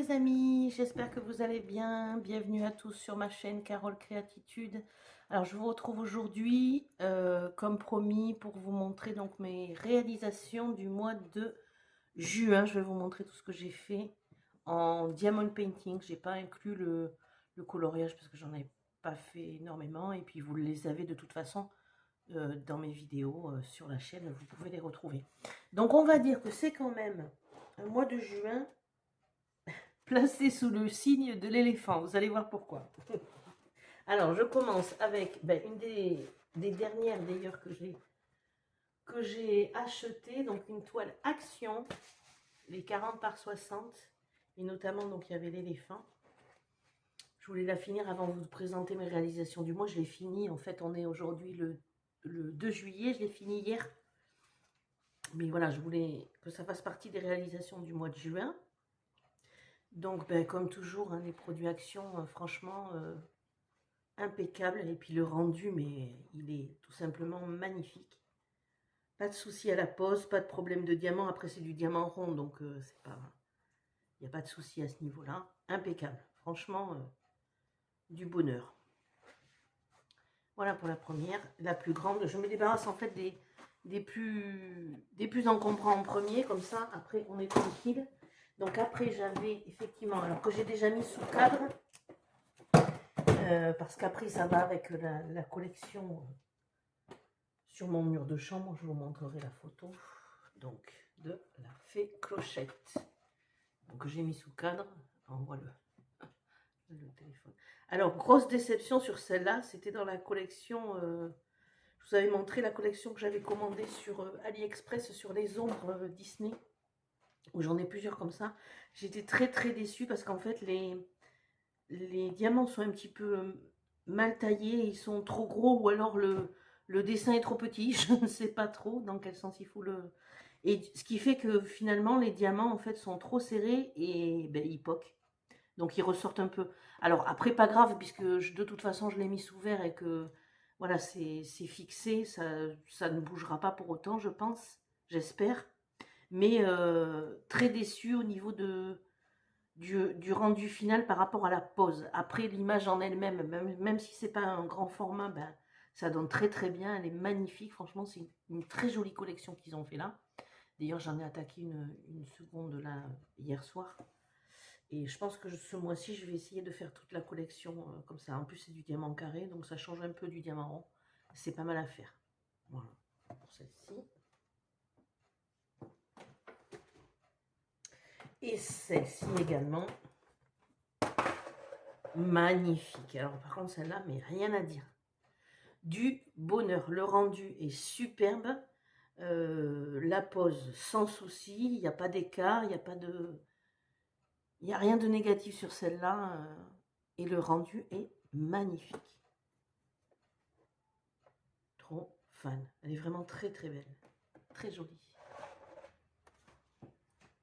les amis, j'espère que vous allez bien. Bienvenue à tous sur ma chaîne Carole Créatitude. Alors je vous retrouve aujourd'hui, comme promis, pour vous montrer donc mes réalisations du mois de juin. Je vais vous montrer tout ce que j'ai fait en diamond painting. J'ai pas inclus le coloriage parce que j'en ai pas fait énormément. Et puis vous les avez de toute façon dans mes vidéos sur la chaîne. Vous pouvez les retrouver. Donc on va dire que c'est quand même un mois de juin placé sous le signe de l'éléphant. Vous allez voir pourquoi. Alors, je commence avec une des dernières d'ailleurs que j'ai acheté, donc une toile Action, les 40 par 60, et notamment donc il y avait l'éléphant. Je voulais la finir avant de vous présenter mes réalisations du mois. Je l'ai fini, en fait on est aujourd'hui le 2 juillet, je l'ai fini hier. Mais voilà, je voulais que ça fasse partie des réalisations du mois de juin. Donc, comme toujours, hein, les produits Action, franchement, impeccable. Et puis le rendu, mais il est tout simplement magnifique. Pas de souci à la pose, pas de problème de diamant. Après, c'est du diamant rond, donc c'est pas, il n'y a pas de souci à ce niveau-là. Impeccable. Franchement, du bonheur. Voilà pour la première. La plus grande, je me débarrasse en fait des plus encombrants en premier. Comme ça, après, on est tranquille. Donc après, j'avais effectivement, alors que j'ai déjà mis sous cadre, parce qu'après, ça va avec la collection sur mon mur de chambre. Je vous montrerai la photo donc de la fée Clochette. Donc j'ai mis sous cadre. On voit le téléphone. Alors, grosse déception sur celle-là. C'était dans la collection... je vous avais montré la collection que j'avais commandée sur AliExpress sur les ombres Disney, où j'en ai plusieurs comme ça. J'étais très très déçue parce qu'en fait les diamants sont un petit peu mal taillés, ils sont trop gros, ou alors le dessin est trop petit, je ne sais pas trop dans quel sens il faut le... Et ce qui fait que finalement les diamants en fait sont trop serrés et ils poquent. Donc ils ressortent un peu. Alors après pas grave puisque de toute façon je l'ai mis sous verre et que voilà c'est fixé, ça ne bougera pas pour autant je pense, j'espère. Mais très déçu au niveau du rendu final par rapport à la pose. Après l'image en elle-même, même si c'est pas un grand format, ça donne très très bien, elle est magnifique. Franchement c'est une très jolie collection qu'ils ont fait là. D'ailleurs j'en ai attaqué une seconde là hier soir. Et je pense que ce mois-ci, je vais essayer de faire toute la collection comme ça. En plus, c'est du diamant carré, donc ça change un peu du diamant rond. C'est pas mal à faire. Voilà, pour celle-ci. Et celle-ci également. Magnifique. Alors, par contre, celle-là, mais rien à dire. Du bonheur. Le rendu est superbe. La pose sans souci. Il n'y a pas d'écart. Il n'y a pas de... Il n'y a rien de négatif sur celle-là. Et le rendu est magnifique. Trop fan. Elle est vraiment très très belle. Très jolie.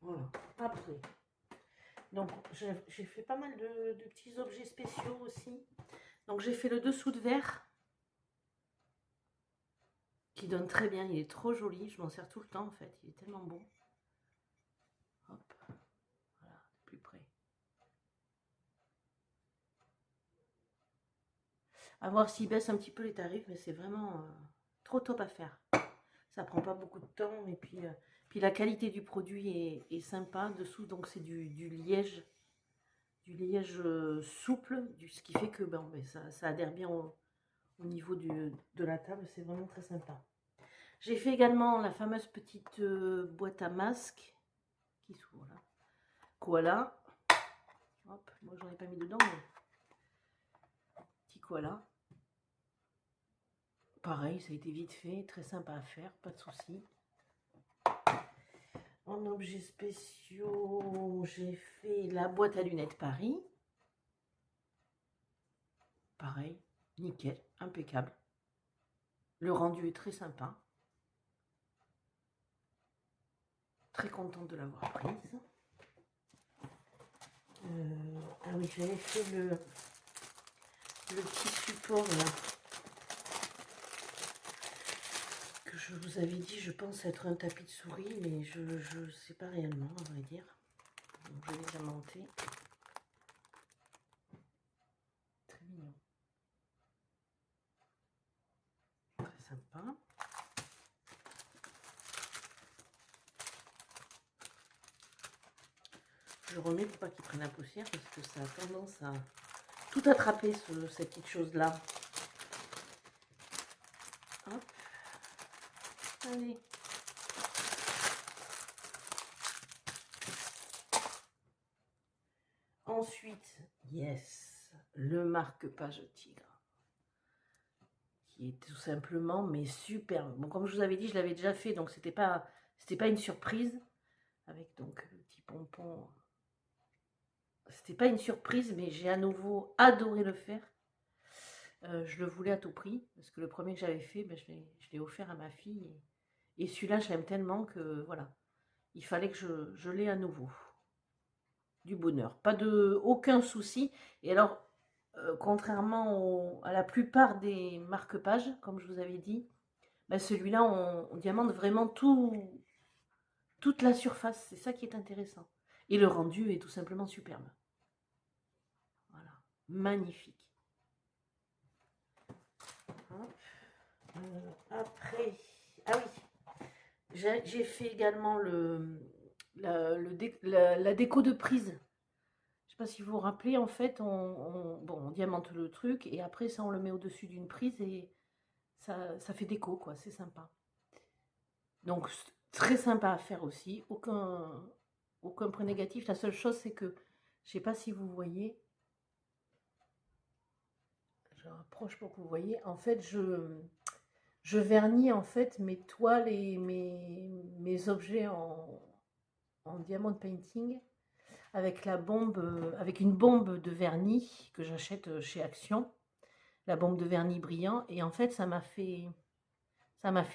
Voilà. Après. Donc j'ai fait pas mal de petits objets spéciaux aussi. Donc j'ai fait le dessous de verre. Qui donne très bien. Il est trop joli. Je m'en sers tout le temps en fait. Il est tellement beau. Hop. Voilà. De plus près. À voir s'il baisse un petit peu les tarifs. Mais c'est vraiment trop top à faire. Ça prend pas beaucoup de temps. Et puis la qualité du produit est sympa. Dessous, donc c'est du liège. Du liège souple. Ce qui fait que ça adhère bien au niveau de la table. C'est vraiment très sympa. J'ai fait également la fameuse petite boîte à masques. Qui s'ouvre là. Koala. Hop, moi j'en ai pas mis dedans. Mais... Petit koala. Pareil, ça a été vite fait. Très sympa à faire. Pas de souci. En objets spéciaux, j'ai fait la boîte à lunettes Paris. Pareil, nickel, impeccable. Le rendu est très sympa. Très contente de l'avoir prise. Ah oui, j'avais fait le petit support là. Que je vous avais dit, je pense être un tapis de souris, mais je ne sais pas réellement, à vrai dire. Donc je l'ai déjà monté. sympa. Je remets pour pas qu'il prenne la poussière parce que ça a tendance à tout attraper cette petite chose-là. Hop. Allez. Ensuite, yes, le marque-page tigre. Qui est tout simplement, mais superbe. Bon, comme je vous avais dit, je l'avais déjà fait, donc c'était pas une surprise. Avec donc le petit pompon. C'était pas une surprise, mais j'ai à nouveau adoré le faire. Je le voulais à tout prix, parce que le premier que j'avais fait, ben, je l'ai offert à ma fille. Et celui-là, je l'aime tellement que voilà, il fallait que je l'ai à nouveau. Du bonheur, pas de aucun souci. Et alors, contrairement à la plupart des marque-pages, comme je vous avais dit, ben celui-là, on diamante vraiment toute la surface. C'est ça qui est intéressant. Et le rendu est tout simplement superbe. Voilà, magnifique. Après, ah oui, j'ai fait également la déco de prise. Je sais pas si vous vous rappelez, en fait, on diamante le truc et après ça on le met au-dessus d'une prise et ça fait déco, quoi, c'est sympa. Donc très sympa à faire aussi, aucun point négatif. La seule chose c'est que, je sais pas si vous voyez, je rapproche pour que vous voyez, en fait je vernis en fait mes toiles et mes objets en diamond painting avec avec une bombe de vernis que j'achète chez Action, la bombe de vernis brillant, et en fait ça m'a fait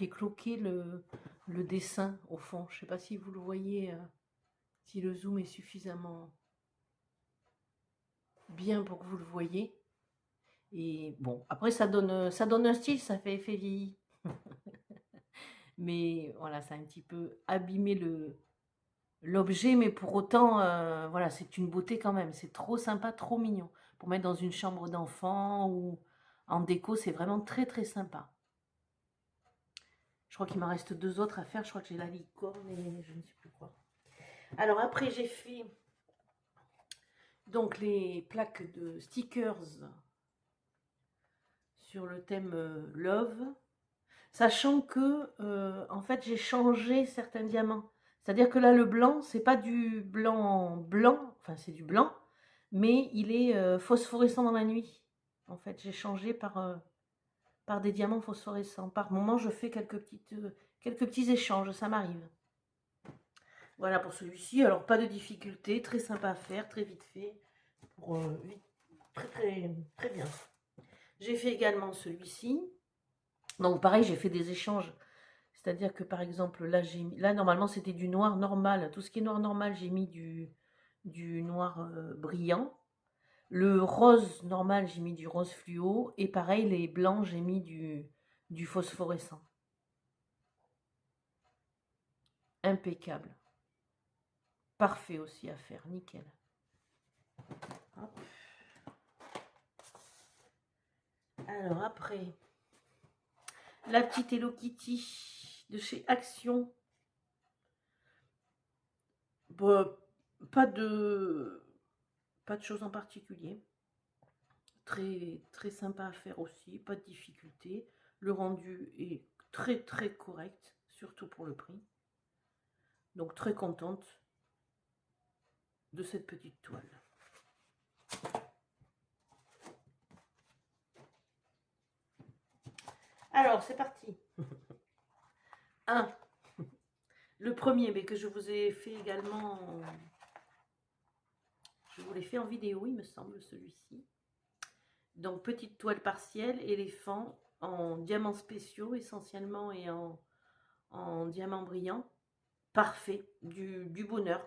cloquer le dessin au fond. Je sais pas si vous le voyez, si le zoom est suffisamment bien pour que vous le voyez. Et bon, après ça donne un style, ça fait effet vieilli. Mais voilà, ça a un petit peu abîmé l'objet, mais pour autant, voilà, c'est une beauté quand même. C'est trop sympa, trop mignon. Pour mettre dans une chambre d'enfant ou en déco, c'est vraiment très très sympa. Je crois qu'il m'en reste 2 autres à faire. Je crois que j'ai la licorne et je ne sais plus quoi. Alors après, j'ai fait donc les plaques de stickers sur le thème Love. Sachant que, en fait, j'ai changé certains diamants. C'est-à-dire que là, le blanc, c'est pas du blanc blanc, enfin c'est du blanc, mais il est phosphorescent dans la nuit. En fait, j'ai changé par des diamants phosphorescents. Par moment, je fais quelques petits échanges, ça m'arrive. Voilà pour celui-ci. Alors, pas de difficulté, très sympa à faire, très vite fait. Très, très, très bien. J'ai fait également celui-ci. Donc, pareil, j'ai fait des échanges. C'est-à-dire que, par exemple, là normalement, c'était du noir normal. Tout ce qui est noir normal, j'ai mis du noir brillant. Le rose normal, j'ai mis du rose fluo. Et pareil, les blancs, j'ai mis du phosphorescent. Impeccable. Parfait aussi à faire, nickel. Hop. Alors après, la petite Hello Kitty de chez Action. Bon, pas de choses en particulier. Très, très sympa à faire aussi, pas de difficulté. Le rendu est très, très correct, surtout pour le prix. Donc, très contente de cette petite toile. Alors, c'est parti. Le premier, mais que je vous ai fait également... Je vous l'ai fait en vidéo, il me semble, celui-ci. Donc, petite toile partielle, éléphant, en diamants spéciaux essentiellement et en diamant brillant. Parfait, du bonheur.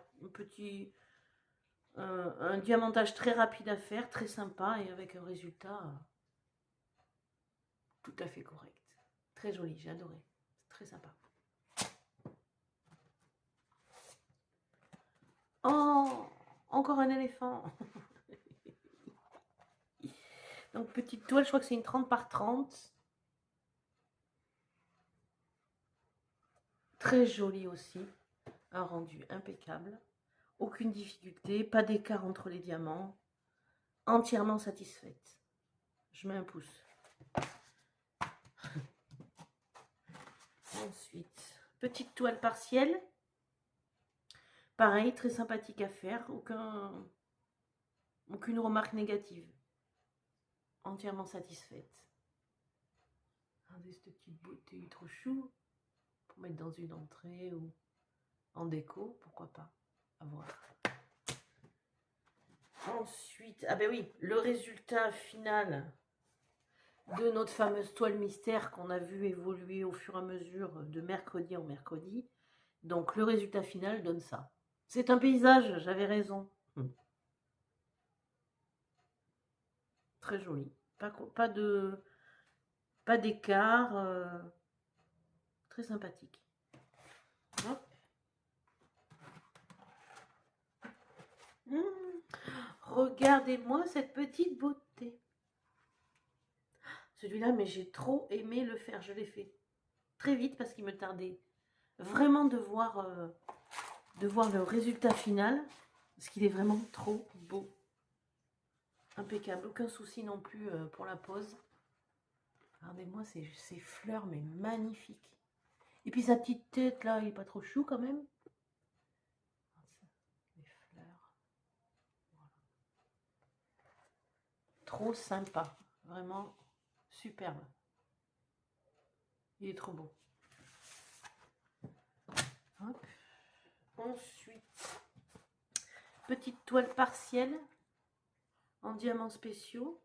Un diamantage très rapide à faire, très sympa et avec un résultat tout à fait correct. Très joli, j'ai adoré. Très sympa. Oh, encore un éléphant. Donc petite toile, je crois que c'est une 30 par 30. Très joli aussi. Un rendu impeccable. Aucune difficulté, pas d'écart entre les diamants. Entièrement satisfaite. Je mets un pouce. Ensuite, petite toile partielle. Pareil, très sympathique à faire. Aucune remarque négative. Entièrement satisfaite. Regardez cette petite beauté trop chou. Pour mettre dans une entrée ou en déco, pourquoi pas. À voir. Ensuite, ah ben oui, le résultat final de notre fameuse toile mystère qu'on a vu évoluer au fur et à mesure de mercredi en mercredi. Donc le résultat final donne ça. C'est un paysage, j'avais raison. Très joli. Pas d'écart. Très sympathique. Hop. Regardez-moi cette petite beauté. Celui-là, mais j'ai trop aimé le faire. Je l'ai fait très vite parce qu'il me tardait vraiment de voir le résultat final. Parce qu'il est vraiment trop beau. Impeccable. Aucun souci non plus pour la pose. Regardez-moi ces fleurs, mais magnifiques. Et puis sa petite tête là, il est pas trop chou quand même. Les fleurs. Voilà. Trop sympa. Vraiment superbe. Il est trop beau. Hop. Ensuite, petite toile partielle en diamants spéciaux.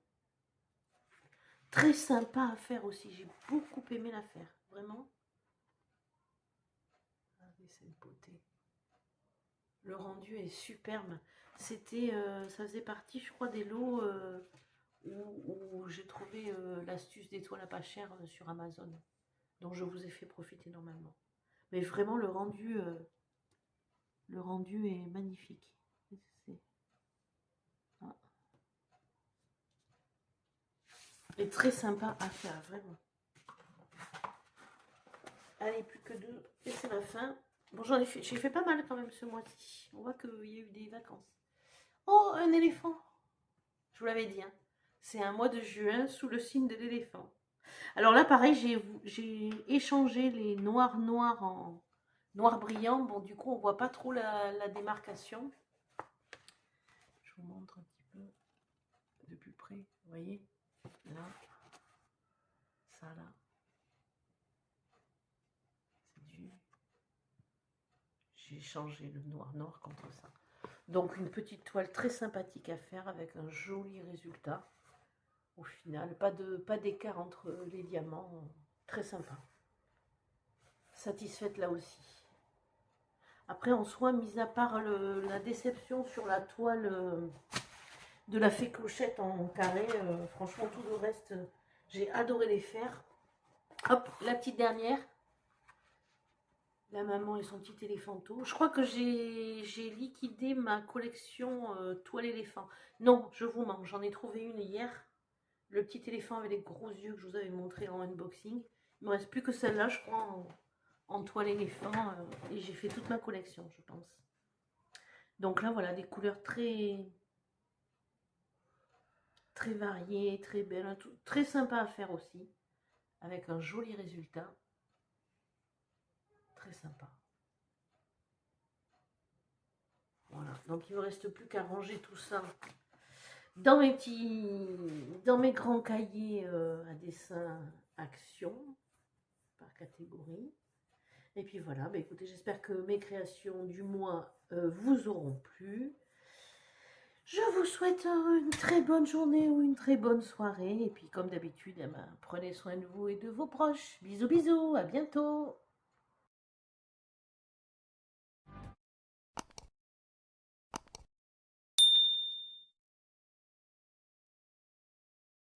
Très sympa à faire aussi. J'ai beaucoup aimé la faire. Vraiment. Regardez cette beauté. Le rendu est superbe. C'était, ça faisait partie, je crois, des lots où j'ai trouvé l'astuce des toiles à pas cher sur Amazon, dont je vous ai fait profiter normalement. Mais vraiment, le rendu est magnifique. Ah. Et très sympa à faire, vraiment. Allez, plus que deux, et c'est la fin. Bon, j'ai fait pas mal quand même ce mois-ci. On voit qu'il y a eu des vacances. Oh, un éléphant. Je vous l'avais dit, hein. C'est un mois de juin sous le signe de l'éléphant. Alors là, pareil, j'ai échangé les noirs en noir brillant. Bon, du coup, on voit pas trop la démarcation. Je vous montre un petit peu de plus près. Vous voyez, là, ça là. J'ai changé le noir contre ça. Donc une petite toile très sympathique à faire avec un joli résultat. Au final, pas d'écart entre les diamants. Très sympa. Satisfaite là aussi. Après, en soi, mis à part la déception sur la toile de la fée Clochette en carré, franchement, tout le reste, j'ai adoré les faire. Hop, la petite dernière. La maman et son petit éléphanteau. Je crois que j'ai liquidé ma collection toile éléphant. Non, je vous mens, j'en ai trouvé une hier. Le petit éléphant avec les gros yeux que je vous avais montré en unboxing. Il ne me reste plus que celle-là, je crois, en toile éléphant. Et j'ai fait toute ma collection, je pense. Donc là, voilà, des couleurs très variées, très belles. Très sympa à faire aussi. Avec un joli résultat. Très sympa. Voilà, donc il ne me reste plus qu'à ranger tout ça dans mes grands cahiers à dessin action par catégorie. Et puis voilà, bah écoutez, j'espère que mes créations du mois vous auront plu. Je vous souhaite une très bonne journée ou une très bonne soirée. Et puis comme d'habitude, prenez soin de vous et de vos proches. Bisous bisous, à bientôt.